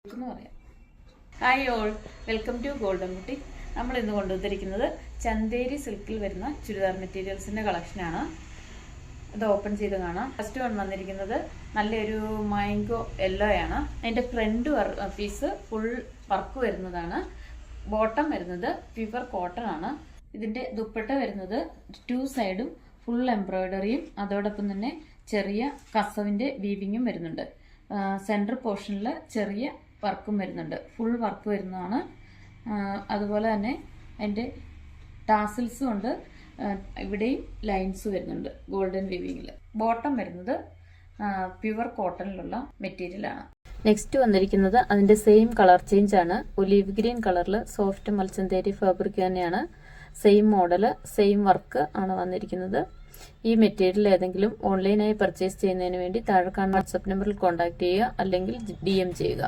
എന്ന് പറയാം. Hi all, welcome to Golden Boutique. നമ്മൾ ഇന്ന് കൊണ്ടുവന്നിരിക്കുന്നത് ചന്തേരി സിൽക്കിൽ വരുന്ന ചുരിദാർ മെറ്റീരിയൽസിന്റെ കളക്ഷനാണ്. ഇത് ഓപ്പൺ ചെയ്ത് കാണാം. ഫസ്റ്റ് വന്നിരിക്കുന്നത് നല്ലൊരു മാംഗോ യെല്ലോ ആണ്. അതിന്റെ ഫ്രണ്ട് പീസ് ഫുൾ വർക്ക് വരുന്നതാണ്. ബോട്ടം വരുന്നത് പ്യുവർ കോട്ടൺ ആണ്. ഇതിന്റെ ദുപ്പട്ട വരുന്നത് 2 സൈഡും ഫുൾ എംബ്രോയിഡറിയും അതോടൊപ്പം തന്നെ ചെറിയ കസവിന്റെ വീവിങ്ങും വരുന്നുണ്ട്. സെൻട്രൽ പോർഷനിൽ ചെറിയ വർക്കും വരുന്നുണ്ട്. ഫുൾ വർക്ക് വരുന്നതാണ്. അതുപോലെ തന്നെ അതിൻ്റെ ടാസിൽസും ഉണ്ട്. ഇവിടെയും ലൈൻസ് വരുന്നുണ്ട് ഗോൾഡൻ വീവിങ്ങിൽ. ബോട്ടം വരുന്നത് പ്യുവർ കോട്ടണിലുള്ള മെറ്റീരിയലാണ്. നെക്സ്റ്റ് വന്നിരിക്കുന്നത് അതിന്റെ സെയിം കളർ ചേഞ്ച് ആണ്. ഒലീവ് ഗ്രീൻ കളറിൽ സോഫ്റ്റ് മൽച്ചന്തേരി ഫാബ്രിക് തന്നെയാണ്. സെയിം മോഡല് സെയിം വർക്ക് ആണ് വന്നിരിക്കുന്നത്. ഈ മെറ്റീരിയൽ ഏതെങ്കിലും ഓൺലൈനായി പർച്ചേസ് ചെയ്യുന്നതിന് വേണ്ടി താഴെ കാണുന്ന വാട്സ്ആപ്പ് നമ്പറിൽ കോൺടാക്ട് ചെയ്യുക അല്ലെങ്കിൽ DM ചെയ്യുക.